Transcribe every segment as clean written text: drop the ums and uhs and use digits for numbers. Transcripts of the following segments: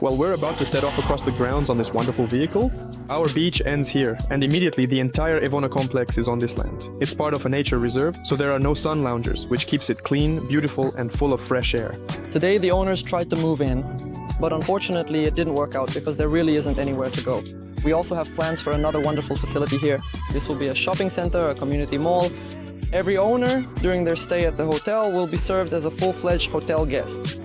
Well, we're about to set off across the grounds on this wonderful vehicle. Our beach ends here, and immediately the entire Evona complex is on this land. It's part of a nature reserve, so there are no sun loungers, which keeps it clean, beautiful, and full of fresh air. Today the owners tried to move in, but unfortunately it didn't work out because there really isn't anywhere to go. We also have plans for another wonderful facility here. This will be a shopping center, a community mall. Every owner, during their stay at the hotel, will be served as a full-fledged hotel guest.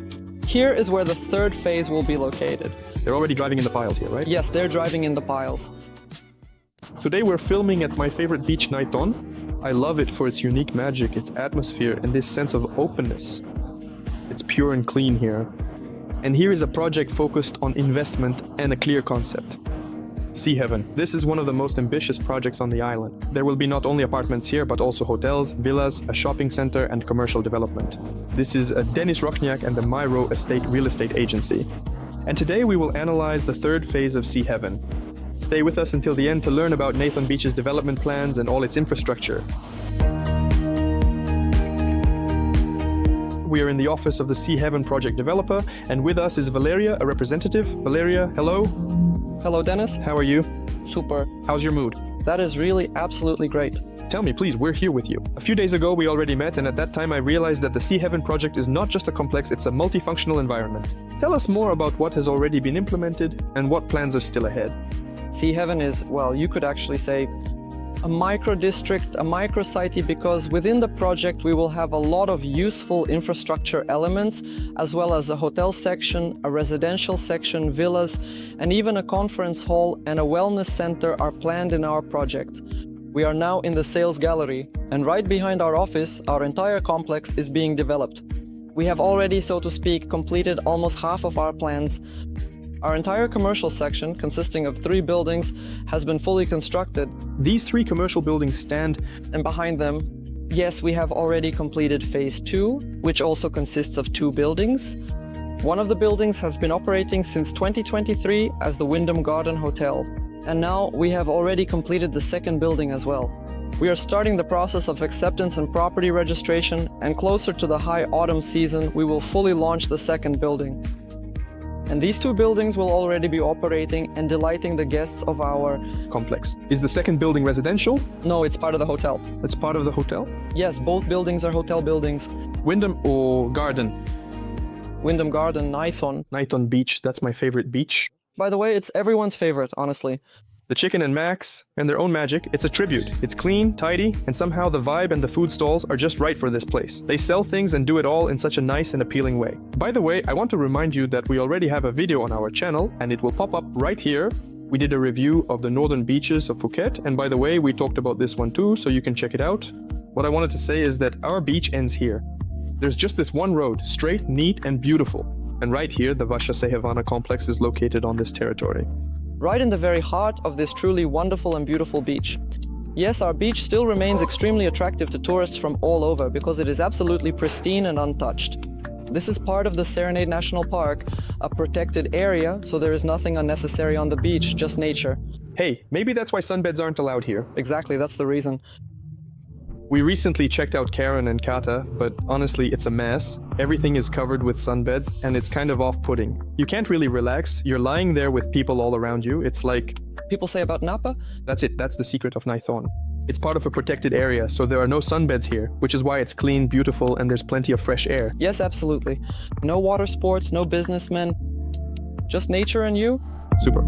Here is where the third phase will be located. They're already driving in the piles here, right? Yes, they're driving in the piles. Today we're filming at my favorite beach, Nai Thon. I love it for its unique magic, its atmosphere, and this sense of openness. It's pure and clean here. And here is a project focused on investment and a clear concept. Sea Heaven. This is one of the most ambitious projects on the island. There will be not only apartments here, but also hotels, villas, a shopping center, and commercial development. This is a Dennis Rochniak and the MERU estate real estate agency. And today we will analyze the third phase of Sea Heaven. Stay with us until the end to learn about Nai Thon Beach's development plans and all its infrastructure. We are in the office of the Sea Heaven project developer, and with us is Valeria, a representative. Valeria, hello. Hello, Dennis. How are you? Super. How's your mood? That is really absolutely great. Tell me, please, we're here with you. A few days ago, we already met, and at that time, I realized that the Sea Heaven project is not just a complex, it's a multifunctional environment. Tell us more about what has already been implemented and what plans are still ahead. Sea Heaven is, well, you could actually say a micro-district, a micro-city, because within the project we will have a lot of useful infrastructure elements, as well as a hotel section, a residential section, villas, and even a conference hall and a wellness center are planned in our project. We are now in the sales gallery, and right behind our office, our entire complex is being developed. We have already, so to speak, completed almost half of our plans. Our entire commercial section, consisting of 3 buildings, has been fully constructed. These 3 commercial buildings stand, and behind them, yes, we have already completed phase 2, which also consists of 2 buildings. One of the buildings has been operating since 2023 as the Wyndham Garden Hotel. And now we have already completed the second building as well. We are starting the process of acceptance and property registration, and closer to the high autumn season, we will fully launch the second building. And these 2 buildings will already be operating and delighting the guests of our complex. Is the second building residential? No, it's part of the hotel. It's part of the hotel? Yes, both buildings are hotel buildings. Wyndham or Garden? Wyndham Garden, Nai Thon. Nai Thon Beach, that's my favorite beach. By the way, it's everyone's favorite, honestly. The Chicken and Max and their own magic, it's a tribute. It's clean, tidy, and somehow the vibe and the food stalls are just right for this place. They sell things and do it all in such a nice and appealing way. By the way, I want to remind you that we already have a video on our channel, and it will pop up right here. We did a review of the northern beaches of Phuket, and by the way, we talked about this one too, so you can check it out. What I wanted to say is that our beach ends here. There's just this one road, straight, neat, and beautiful. And right here, the Vasha Sehevana complex is located on this territory. Right in the very heart of this truly wonderful and beautiful beach. Yes, our beach still remains extremely attractive to tourists from all over because it is absolutely pristine and untouched. This is part of the Serenade National Park, a protected area, so there is nothing unnecessary on the beach, just nature. Hey, maybe that's why sunbeds aren't allowed here. Exactly, that's the reason. We recently checked out Karen and Kata, but honestly, it's a mess. Everything is covered with sunbeds, and it's kind of off-putting. You can't really relax. You're lying there with people all around you. It's like... People say about Napa? That's it. That's the secret of Nai Thon. It's part of a protected area, so there are no sunbeds here, which is why it's clean, beautiful, and there's plenty of fresh air. Yes, absolutely. No water sports, no businessmen. Just nature and you? Super.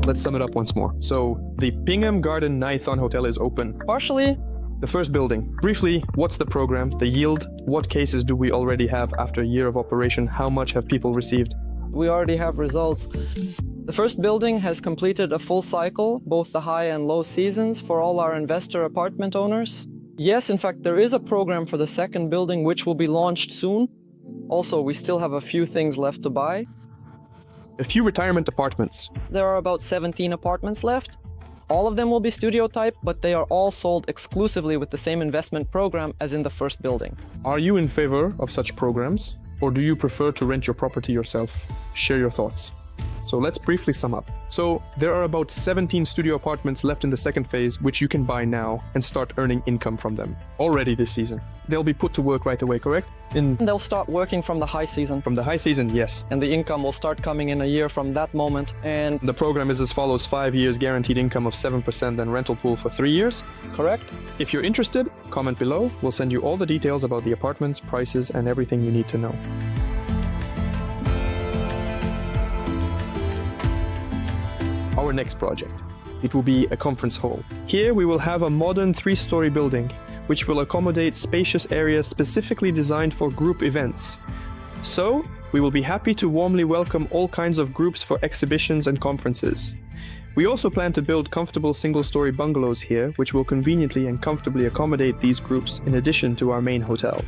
Let's sum it up once more. So, the Pingham Garden Nai Thon Hotel is open. Partially. The first building. Briefly, what's the program, the yield? What cases do we already have after a year of operation? How much have people received? We already have results. The first building has completed a full cycle, both the high and low seasons, for all our investor apartment owners. Yes, in fact, there is a program for the second building which will be launched soon. Also, we still have a few things left to buy. A few retirement apartments. There are about 17 apartments left. All of them will be studio type, but they are all sold exclusively with the same investment program as in the first building. Are you in favor of such programs, or do you prefer to rent your property yourself? Share your thoughts. So let's briefly sum up. So there are about 17 studio apartments left in the second phase, which you can buy now and start earning income from them already this season. They'll be put to work right away, correct? They'll start working from the high season. From the high season, yes. And the income will start coming in a year from that moment. And The program is as follows: 5 years guaranteed income of 7% and rental pool for 3 years. correct? If you're interested, comment below. We'll send you all the details about the apartments, prices, and everything you need to know. Our next project. It will be a conference hall. Here we will have a modern 3-story building, which will accommodate spacious areas specifically designed for group events. So, we will be happy to warmly welcome all kinds of groups for exhibitions and conferences. We also plan to build comfortable single-story bungalows here, which will conveniently and comfortably accommodate these groups in addition to our main hotel.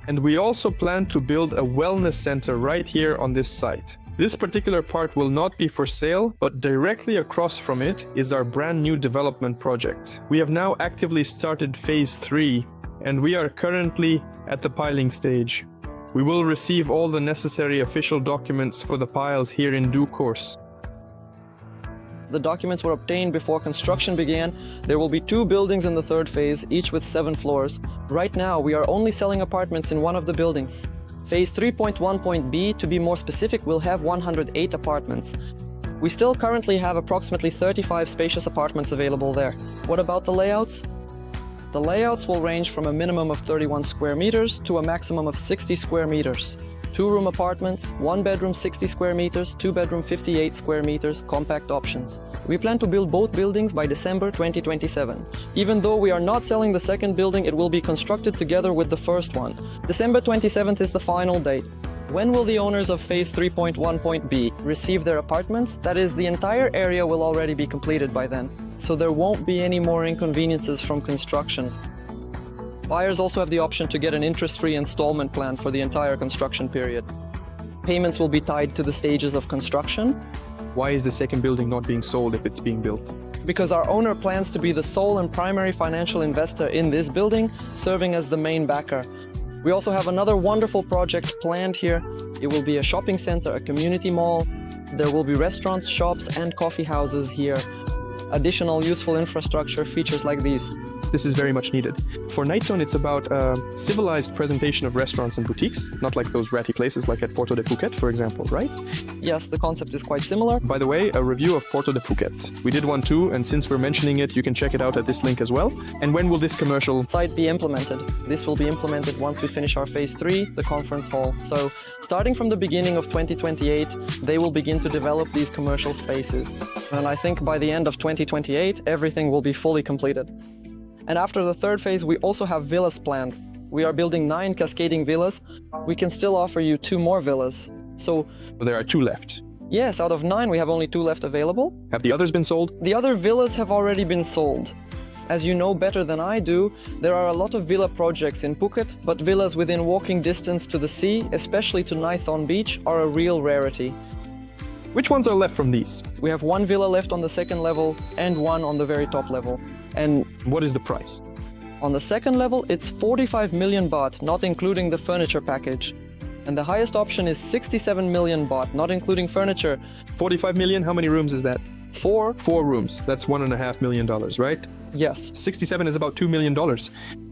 And we also plan to build a wellness center right here on this site. This particular part will not be for sale, but directly across from it is our brand new development project. We have now actively started phase 3, and we are currently at the piling stage. We will receive all the necessary official documents for the piles here in due course. The documents were obtained before construction began. There will be 2 buildings in the third phase, each with 7 floors. Right now, we are only selling apartments in one of the buildings. Phase 3.1.B, to be more specific, will have 108 apartments. We still currently have approximately 35 spacious apartments available there. What about the layouts? The layouts will range from a minimum of 31 square meters to a maximum of 60 square meters. 2-room apartments, 1 bedroom 60 square meters, 2 bedroom 58 square meters, compact options. We plan to build both buildings by December 2027. Even though we are not selling the second building, it will be constructed together with the first one. December 27th is the final date. When will the owners of phase 3.1.B receive their apartments? That is, the entire area will already be completed by then, so there won't be any more inconveniences from construction. Buyers also have the option to get an interest-free installment plan for the entire construction period. Payments will be tied to the stages of construction. Why is the second building not being sold if it's being built? Because our owner plans to be the sole and primary financial investor in this building, serving as the main backer. We also have another wonderful project planned here. It will be a shopping center, a community mall. There will be restaurants, shops, and coffee houses here. Additional useful infrastructure features like these. This is very much needed. For Nai Thon, it's about a civilized presentation of restaurants and boutiques, not like those ratty places like at Porto de Phuket, for example, right? Yes, the concept is quite similar. By the way, a review of Porto de Phuket. We did one too, and since we're mentioning it, you can check it out at this link as well. And when will this commercial Site be implemented? This will be implemented once we finish our phase 3, the conference hall. So, starting from the beginning of 2028, they will begin to develop these commercial spaces. And I think by the end of 2028, everything will be fully completed. And after the third phase, we also have villas planned. We are building 9 cascading villas. We can still offer you 2 more villas. So, there are 2 left? yes, out of 9, we have only 2 left available. Have the others been sold? The other villas have already been sold. As you know better than I do, there are a lot of villa projects in Phuket, but villas within walking distance to the sea, especially to Nai Thon Beach, are a real rarity. Which ones are left from these? We have 1 villa left on the second level and 1 on the very top level. And What is the price? on the second level, it's 45 million baht, not including the furniture package. And the highest option is 67 million baht, not including furniture. 45 million? How many rooms is that? 4? 4 rooms. That's $1.5 million, right? Yes. 67 is about $2 million.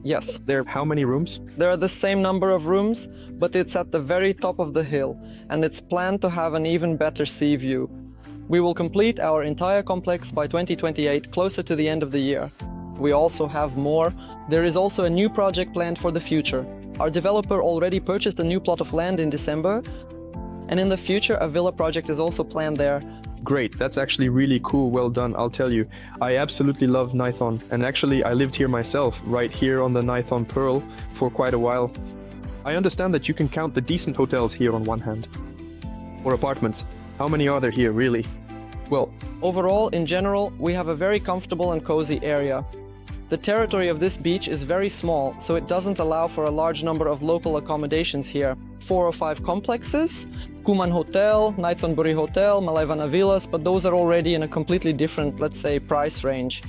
Yes. There, how many rooms? There are the same number of rooms, but it's at the very top of the hill, and it's planned to have an even better sea view. We will complete our entire complex by 2028, closer to the end of the year. We also have more. There is also a new project planned for the future. Our developer already purchased a new plot of land in December, and in the future a villa project is also planned there. Great, that's actually really cool, well done, I'll tell you. I absolutely love Nai Thon, and actually I lived here myself, right here on the Nai Thon Pearl, for quite a while. I understand that you can count the decent hotels here on one hand. Or apartments. How many are there here, really? Well, overall, in general, we have a very comfortable and cozy area. The territory of this beach is very small, so it doesn't allow for a large number of local accommodations here. 4 or 5 complexes, Kuman Hotel, Nai Thon Buri Hotel, Malaivana Villas, but those are already in a completely different, let's say, price range.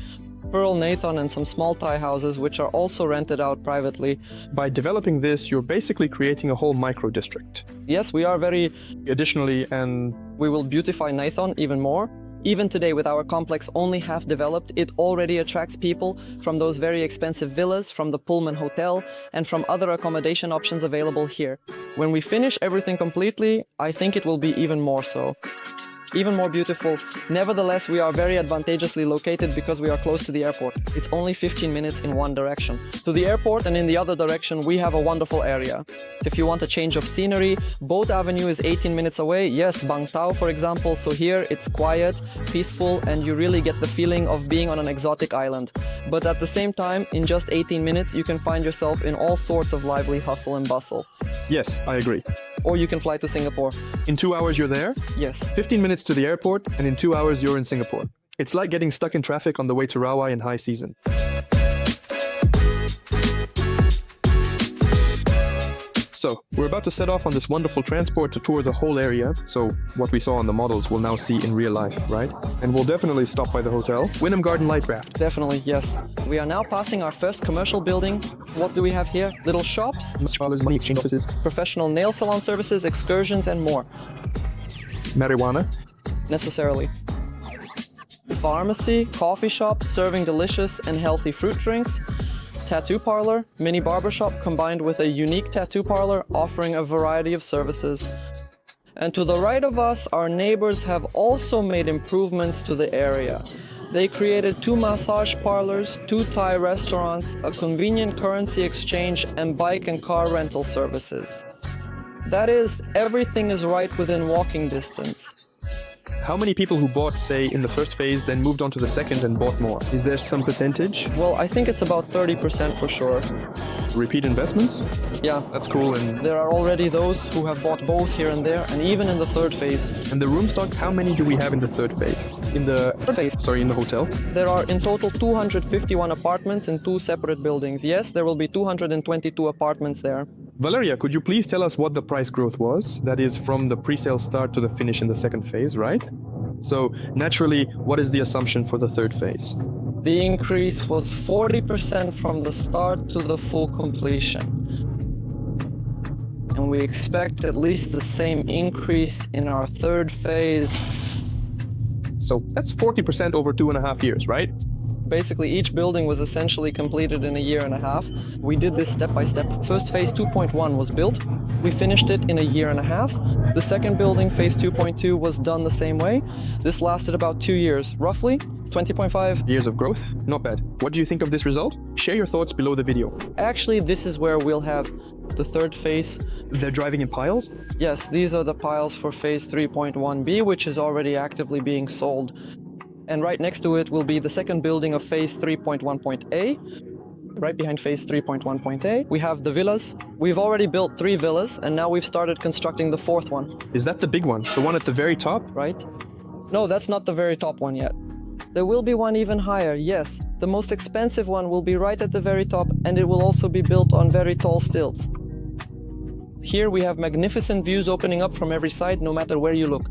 Pearl, Nai Thon, and some small Thai houses, which are also rented out privately. by developing this, you're basically creating a whole micro-district. Yes, we are very... Additionally, and We will beautify Nai Thon even more. Even today, with our complex only half developed, it already attracts people from those very expensive villas, from the Pullman Hotel, and from other accommodation options available here. When we finish everything completely, I think it will be even more so. Even more beautiful. Nevertheless, we are very advantageously located because we are close to the airport. It's only 15 minutes in one direction. To the airport and in the other direction, we have a wonderful area. If you want a change of scenery, Boat Avenue is 18 minutes away. Yes, Bang Tao, for example. So here it's quiet, peaceful, and you really get the feeling of being on an exotic island. But at the same time, in just 18 minutes, you can find yourself in all sorts of lively hustle and bustle. Yes, I agree. Or you can fly to Singapore. In 2 hours, you're there? Yes. 15 minutes to the airport, and in 2 hours, you're in Singapore. It's like getting stuck in traffic on the way to Rawai in high season. So, we're about to set off on this wonderful transport to tour the whole area. So, what we saw on the models we'll now see in real life, right? And we'll definitely stop by the hotel. Wyndham Garden Light Raft. Definitely, yes. We are now passing our first commercial building. What do we have here? Little shops, Parlors, money exchange offices, professional nail salon services, excursions, and more. marijuana, Necessarily. Pharmacy, coffee shop, serving delicious and healthy fruit drinks. Tattoo parlor, mini barbershop combined with a unique tattoo parlor offering a variety of services. And to the right of us, our neighbors have also made improvements to the area. They created 2 massage parlors, 2 Thai restaurants, a convenient currency exchange, and bike and car rental services. That is, everything is right within walking distance. How many people who bought, say, in the first phase, then moved on to the second and bought more? Is there some percentage? Well, I think it's about 30% for sure. Repeat investments? Yeah. That's cool. And There are already those who have bought both here and there, and even in the third phase. the room stock, how many do we have in the third phase? In the hotel? There are in total 251 apartments in 2 separate buildings. Yes, there will be 222 apartments there. Valeria, could you please tell us what the price growth was? That is from the pre-sale start to the finish in the second phase, right? So naturally, what is the assumption for the third phase? The increase was 40% from the start to the full completion. And we expect at least the same increase in our third phase. So that's 40% over 2.5 years, right? Basically, each building was essentially completed in a year and a half. We did this step by step. First phase 2.1 was built. We finished it in a year and a half. The second building, phase 2.2, was done the same way. This lasted about 2 years, roughly 20.5 years of growth. Not bad. What do you think of this result? Share your thoughts below the video. Actually, this is where we'll have the third phase. They're driving in piles? Yes, these are the piles for phase 3.1B, which is already actively being sold. And right next to it will be the second building of phase 3.1.A. Right behind phase 3.1.A, we have the villas. We've already built 3 villas, and now we've started constructing the 4th one. Is that the big one? The one at the very top? Right? No, that's not the very top one yet. There will be one even higher, yes. The most expensive one will be right at the very top, and it will also be built on very tall stilts. Here we have magnificent views opening up from every side, no matter where you look.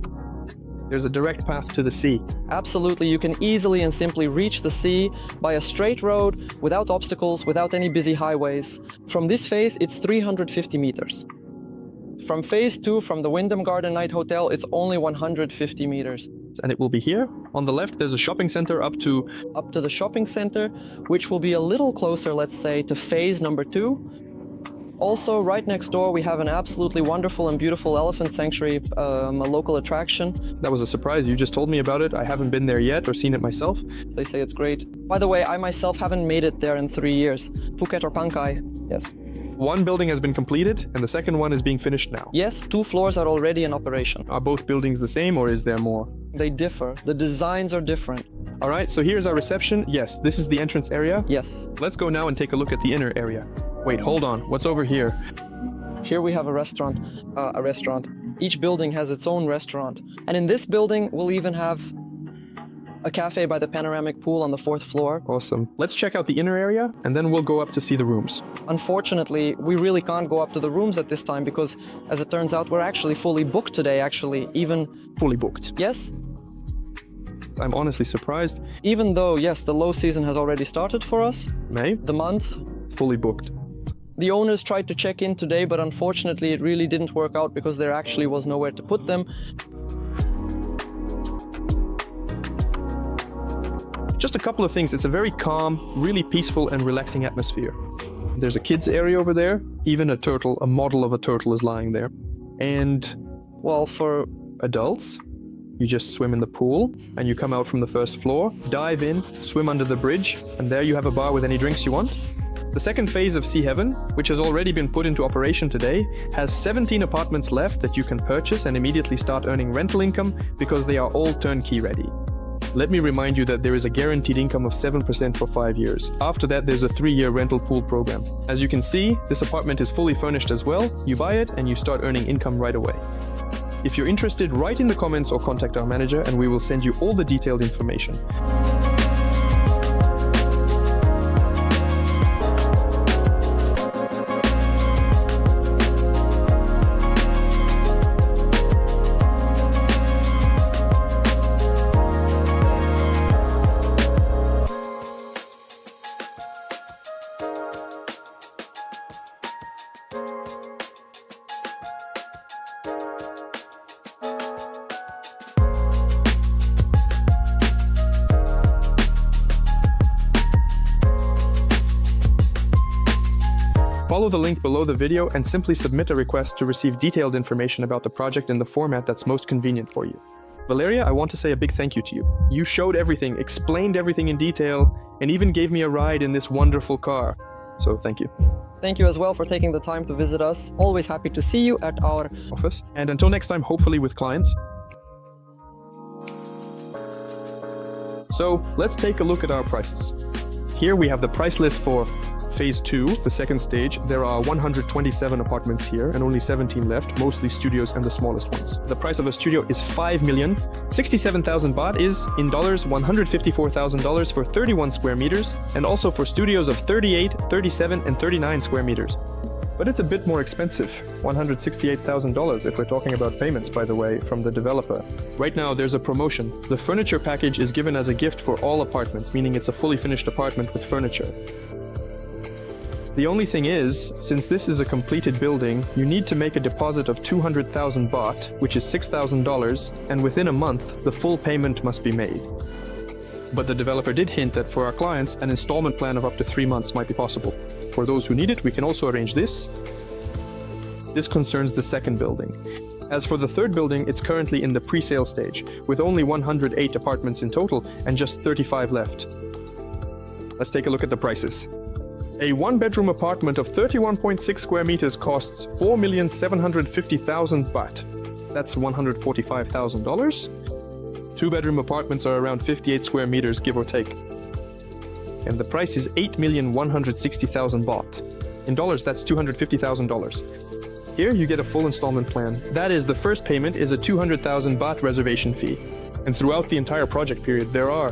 There's a direct path to the sea. Absolutely, you can easily and simply reach the sea by a straight road, without obstacles, without any busy highways. From this phase, it's 350 meters. From phase 2, from the Wyndham Garden Night Hotel, it's only 150 meters. And it will be here. On the left, there's a shopping center up to the shopping center, which will be a little closer, let's say, to phase number 2. Also, right next door, we have an absolutely wonderful and beautiful elephant sanctuary, a local attraction. That was a surprise. You just told me about it. I haven't been there yet or seen it myself. They say it's great. By the way, I myself haven't made it there in 3 years. Phuket or Pankai, yes. One building has been completed, and the second one is being finished now. Yes, 2 floors are already in operation. Are both buildings the same, or is there more? They differ. The designs are different. All right, so here's our reception. Yes, this is the entrance area. Yes. Let's go now and take a look at the inner area. Wait, hold on. What's over here? Here we have a restaurant. Each building has its own restaurant. And in this building, we'll even have a cafe by the panoramic pool on the 4th floor. Awesome. Let's check out the inner area, and then we'll go up to see the rooms. Unfortunately, we really can't go up to the rooms at this time because, as it turns out, we're actually fully booked today, even... Fully booked? Yes. I'm honestly surprised. Even though, yes, the low season has already started for us. May? The month. Fully booked. The owners tried to check in today, but unfortunately it really didn't work out because there actually was nowhere to put them. Just a couple of things. It's a very calm, really peaceful and relaxing atmosphere. There's a kids area over there. Even a turtle, a model of a turtle is lying there. And, well, for adults, you just swim in the pool and you come out from the first floor, dive in, swim under the bridge, and there you have a bar with any drinks you want. The second phase of Sea Heaven, which has already been put into operation today, has 17 apartments left that you can purchase and immediately start earning rental income because they are all turnkey ready. Let me remind you that there is a guaranteed income of 7% for 5 years. After that, there's a 3-year rental pool program. As you can see, this apartment is fully furnished as well. You buy it and you start earning income right away. If you're interested, write in the comments or contact our manager and we will send you all the detailed information. Follow the link below the video and simply submit a request to receive detailed information about the project in the format that's most convenient for you. Valeria, I want to say a big thank you to you. You showed everything, explained everything in detail, and even gave me a ride in this wonderful car. So thank you. Thank you as well for taking the time to visit us. Always happy to see you at our office. And until next time, hopefully with clients. So let's take a look at our prices. Here we have the price list for Phase 2, the second stage. There are 127 apartments here and only 17 left, mostly studios and the smallest ones. The price of a studio is 5,067,000 baht is, in dollars, $154,000 for 31 square meters, and also for studios of 38, 37, and 39 square meters. But it's a bit more expensive, $168,000 if we're talking about payments, by the way, from the developer. Right now there's a promotion. The furniture package is given as a gift for all apartments, meaning it's a fully finished apartment with furniture. The only thing is, since this is a completed building, you need to make a deposit of 200,000 baht, which is $6,000, and within a month, the full payment must be made. But the developer did hint that for our clients, an installment plan of up to 3 months might be possible. For those who need it, we can also arrange this. This concerns the second building. As for the third building, it's currently in the pre-sale stage, with only 108 apartments in total and just 35 left. Let's take a look at the prices. A one-bedroom apartment of 31.6 square meters costs 4,750,000 baht. That's $145,000. Two-bedroom apartments are around 58 square meters, give or take. And the price is 8,160,000 baht. In dollars, that's $250,000. Here you get a full installment plan. That is, the first payment is a 200,000 baht reservation fee. And throughout the entire project period, there are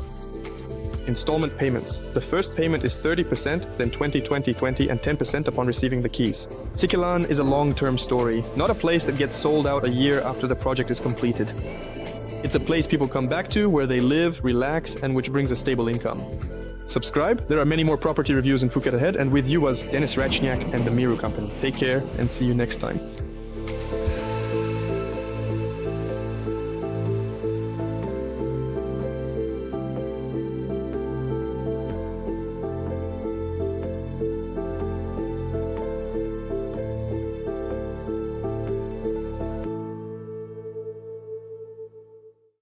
installment payments. The first payment is 30%, then 20, 20, 20, and 10% upon receiving the keys. Sikilan is a long-term story, not a place that gets sold out a year after the project is completed. It's a place people come back to, where they live, relax, and which brings a stable income. Subscribe. There are many more property reviews in Phuket ahead, and with you was Dennis Rachniak and the MERU company. Take care and see you next time.